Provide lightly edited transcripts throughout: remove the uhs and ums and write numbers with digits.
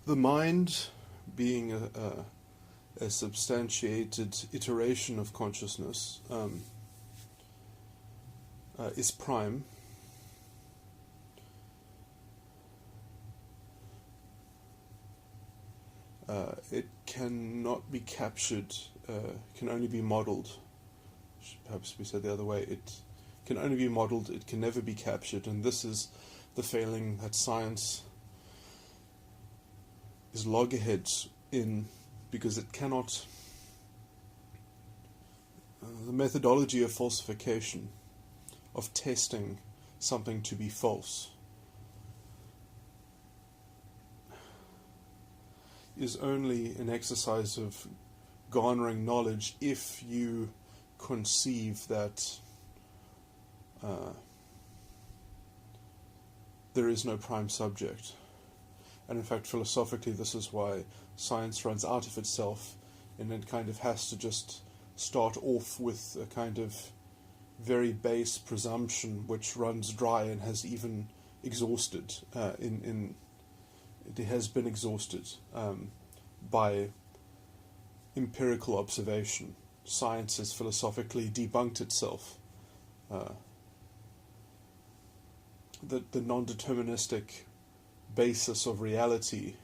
The mind, being a substantiated iteration of consciousness, is prime. It cannot be captured, can only be modeled. Should perhaps be said the other way. It can only be modeled, it can never be captured, and this is the failing that science is loggerheads in, because it cannot. The methodology of falsification, of testing something to be false, is only an exercise of garnering knowledge if you conceive that there is no prime subject. And in fact, philosophically, this is why science runs out of itself, and it kind of has to just start off with a kind of very base presumption which runs dry and has even exhausted it has been exhausted by empirical observation. Science has philosophically debunked itself. The non-deterministic basis of reality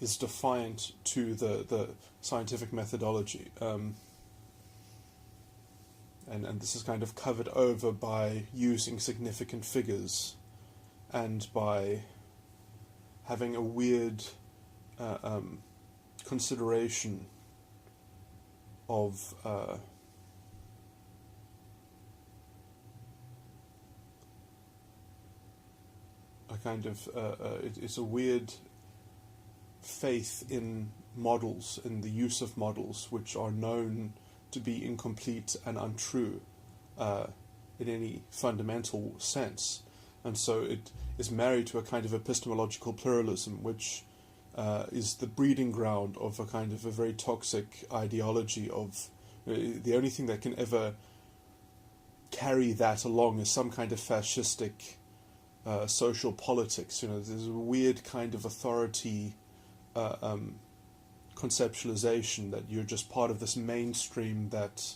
is defiant to the scientific methodology. And this is kind of covered over by using significant figures and by having a weird consideration of a kind of it's a weird faith in models, in the use of models which are known to be incomplete and untrue in any fundamental sense. And so it is married to a kind of epistemological pluralism, which is the breeding ground of a kind of a very toxic ideology of the only thing that can ever carry that along is some kind of fascistic social politics. There's a weird kind of authority conceptualization that you're just part of this mainstream that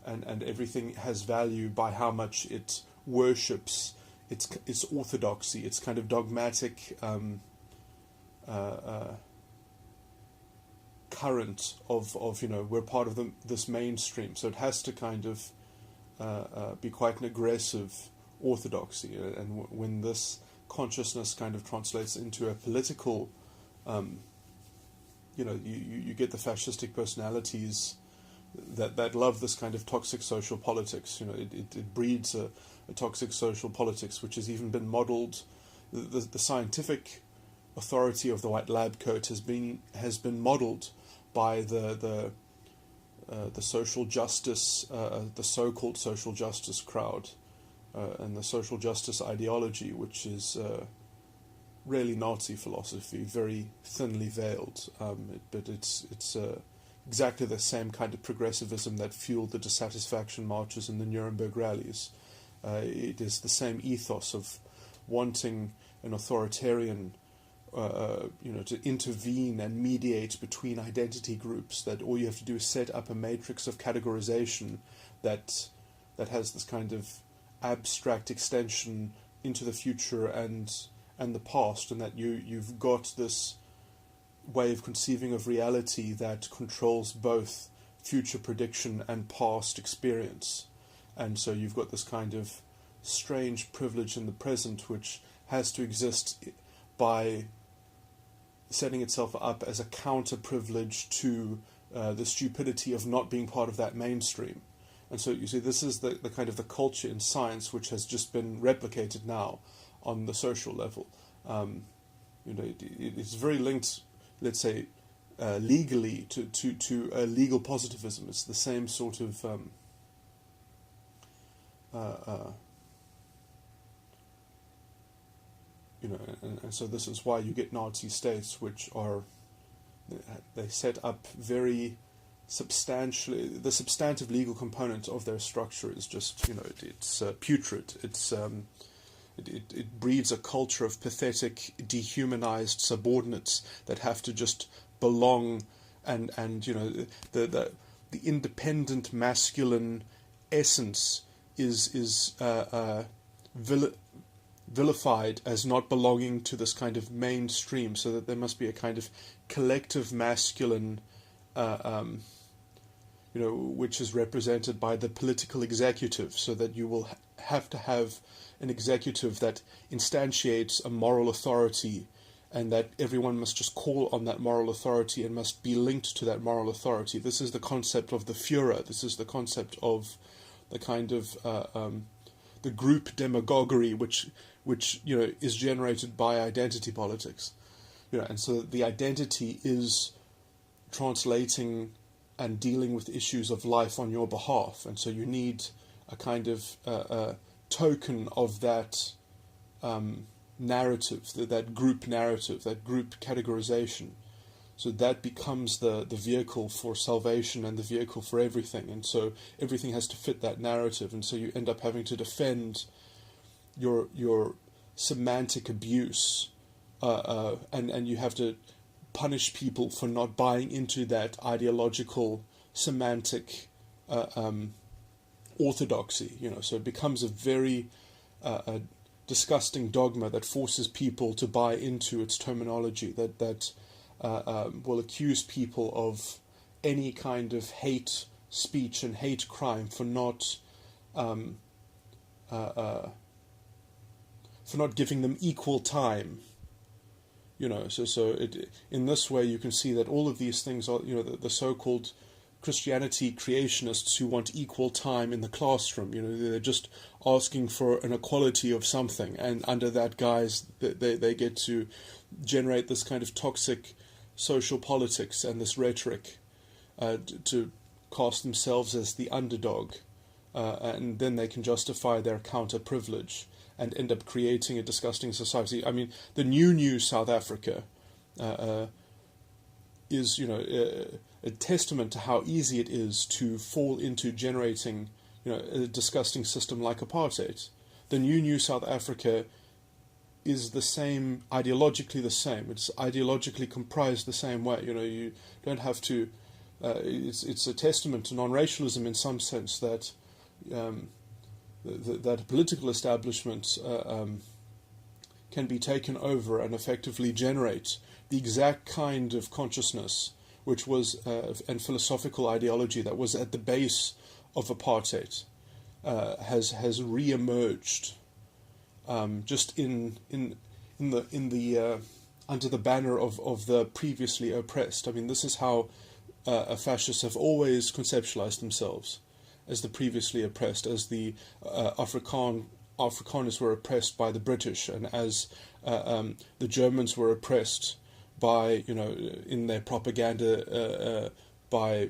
and everything has value by how much it worships its orthodoxy, its kind of dogmatic current of we're part of this mainstream, so it has to kind of be quite an aggressive orthodoxy. And when this consciousness kind of translates into a political you get the fascistic personalities that love this kind of toxic social politics. It breeds a toxic social politics which has even been modeled. The scientific authority of the white lab coat has been modeled by the social justice, the so-called social justice crowd, and the social justice ideology, which is really Nazi philosophy, very thinly veiled, but it's exactly the same kind of progressivism that fueled the dissatisfaction marches and the Nuremberg rallies. It is the same ethos of wanting an authoritarian, to intervene and mediate between identity groups, that all you have to do is set up a matrix of categorization that has this kind of abstract extension into the future and the past, and that you've got this way of conceiving of reality that controls both future prediction and past experience. And so you've got this kind of strange privilege in the present which has to exist by setting itself up as a counter-privilege to the stupidity of not being part of that mainstream. And so you see, this is the kind of the culture in science which has just been replicated now on the social level. It's very linked, let's say, legally to legal positivism. It's the same sort of and so this is why you get Nazi states which are, they set up very substantially, the substantive legal component of their structure is just, it's putrid. It's It breeds a culture of pathetic, dehumanized subordinates that have to just belong, and the independent masculine essence is vilified as not belonging to this kind of mainstream, so that there must be a kind of collective masculine, which is represented by the political executive, so that you will have to have an executive that instantiates a moral authority, and that everyone must just call on that moral authority and must be linked to that moral authority. This is the concept of the Führer. This is the concept of the kind of the group demagoguery, which is generated by identity politics. And so the identity is translating and dealing with issues of life on your behalf, and so you need a kind of token of that narrative, that group narrative, that group categorization. So that becomes the vehicle for salvation and the vehicle for everything, and so everything has to fit that narrative, and so you end up having to defend your semantic abuse, and you have to punish people for not buying into that ideological semantic orthodoxy. So it becomes a very disgusting dogma that forces people to buy into its terminology, that will accuse people of any kind of hate speech and hate crime for not giving them equal time. In this way you can see that all of these things are, the so-called Christianity creationists who want equal time in the classroom, they're just asking for an equality of something, and under that guise they get to generate this kind of toxic social politics and this rhetoric to cast themselves as the underdog, and then they can justify their counter-privilege and end up creating a disgusting society. I mean, the new South Africa is, a testament to how easy it is to fall into generating, a disgusting system like apartheid. The new South Africa is the same, ideologically the same. It's ideologically comprised the same way. You don't have to. It's a testament to non-racialism in some sense that. That political establishment can be taken over and effectively generate the exact kind of consciousness which was and philosophical ideology that was at the base of apartheid has re-emerged just in the under the banner of the previously oppressed. I mean, this is how fascists have always conceptualized themselves, as the previously oppressed, as the Afrikaners were oppressed by the British, and as the Germans were oppressed by, in their propaganda, by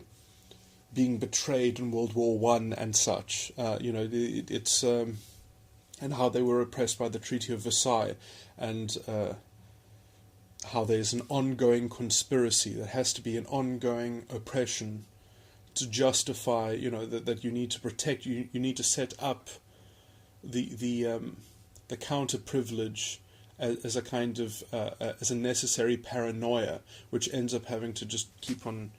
being betrayed in World War I and such. It's and how they were oppressed by the Treaty of Versailles, and how there's an ongoing conspiracy. There has to be an ongoing oppression to justify, that you need to protect, you need to set up the counter privilege as a kind of as a necessary paranoia, which ends up having to just keep on,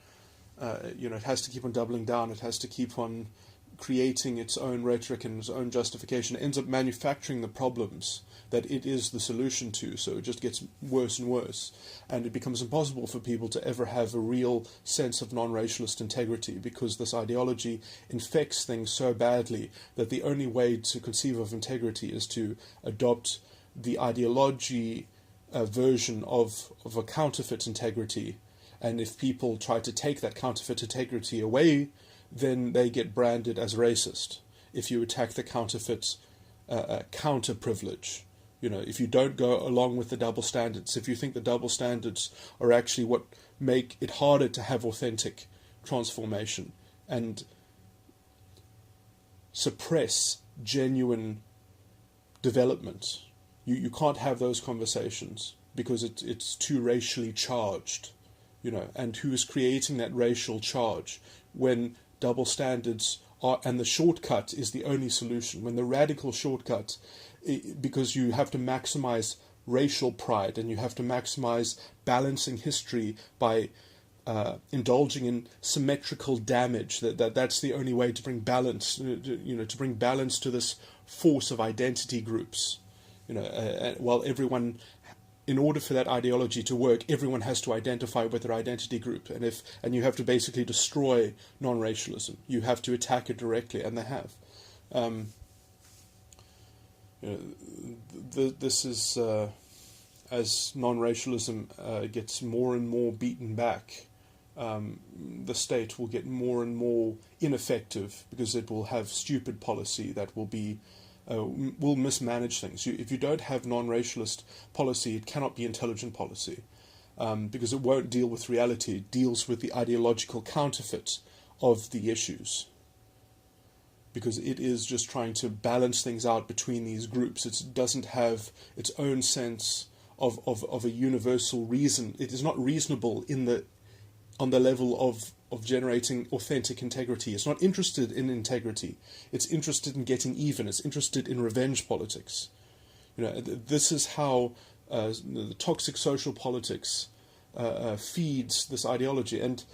it has to keep on doubling down. It has to keep on creating its own rhetoric and its own justification. It ends up manufacturing the problems that it is the solution to, so it just gets worse and worse, and it becomes impossible for people to ever have a real sense of non-racialist integrity, because this ideology infects things so badly that the only way to conceive of integrity is to adopt the ideology version of a counterfeit integrity, and if people try to take that counterfeit integrity away, then they get branded as racist. If you attack the counterfeit counter-privilege, if you don't go along with the double standards, if you think the double standards are actually what make it harder to have authentic transformation and suppress genuine development, you can't have those conversations because it's too racially charged, and who is creating that racial charge when double standards are, and the shortcut is the only solution, when the radical shortcut because you have to maximize racial pride, and you have to maximize balancing history by indulging in symmetrical damage. That's the only way to bring balance, to bring balance to this force of identity groups. While everyone, in order for that ideology to work, everyone has to identify with their identity group, and you have to basically destroy non-racialism. You have to attack it directly, and they have. This is as non-racialism gets more and more beaten back. The state will get more and more ineffective because it will have stupid policy that will mismanage things. If you don't have non-racialist policy, it cannot be intelligent policy, because it won't deal with reality. It deals with the ideological counterfeit of the issues, because it is just trying to balance things out between these groups. It doesn't have its own sense of a universal reason. It is not reasonable on the level of generating authentic integrity. It's not interested in integrity. It's interested in getting even. It's interested in revenge politics. This is how the toxic social politics feeds this ideology, and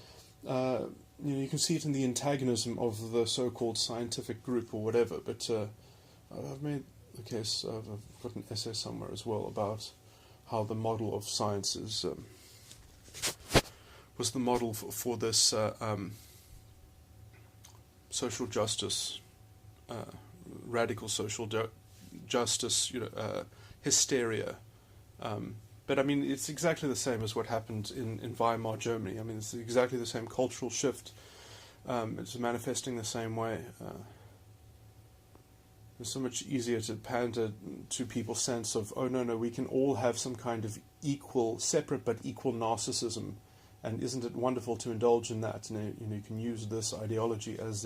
you can see it in the antagonism of the so-called scientific group or whatever. But I've made the case. I've got an essay somewhere as well about how the model of science was the model for this social justice, radical social justice, hysteria. But I mean, it's exactly the same as what happened in Weimar Germany. I mean, it's exactly the same cultural shift. It's manifesting the same way. It's so much easier to pander to people's sense of, oh no, we can all have some kind of separate but equal narcissism. And isn't it wonderful to indulge in that? You can use this ideology as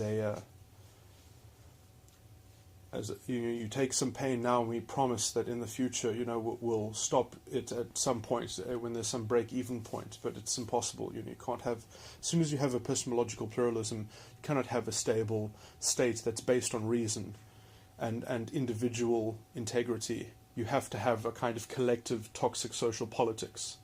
you take some pain now, and we promise that in the future, we'll stop it at some point when there's some break-even point. But it's impossible. You can't have. As soon as you have epistemological pluralism, you cannot have a stable state that's based on reason and individual integrity. You have to have a kind of collective toxic social politics.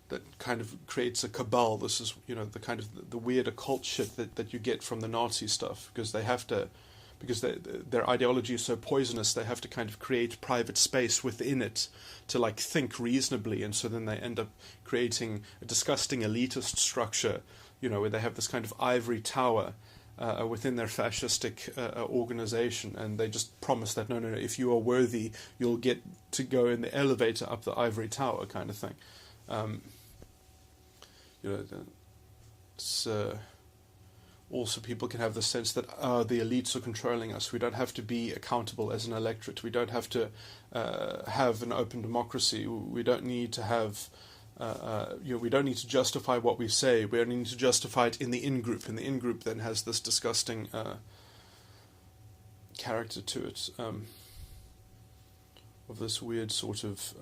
That kind of creates a cabal. This is, the kind of the weird occult shit that you get from the Nazi stuff, because they have to, because their ideology is so poisonous, they have to kind of create private space within it to think reasonably, and so then they end up creating a disgusting elitist structure, where they have this kind of ivory tower within their fascistic organization, and they just promise that no, if you are worthy, you'll get to go in the elevator up the ivory tower, kind of thing. It's also, people can have the sense that the elites are controlling us. We don't have to be accountable as an electorate. We don't have to have an open democracy. We don't need to have. We don't need to justify what we say. We only need to justify it in the in-group, and the in-group then has this disgusting character to it, of this weird sort of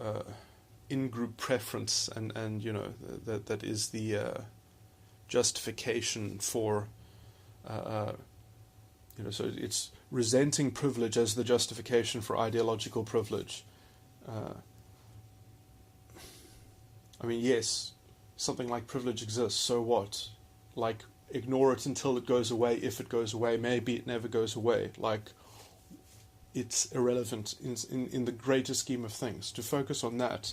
in-group preference, and that is the justification for, so it's resenting privilege as the justification for ideological privilege. I mean, yes, something like privilege exists, so what? Ignore it until it goes away. If it goes away, maybe it never goes away. It's irrelevant in the greater scheme of things. To focus on that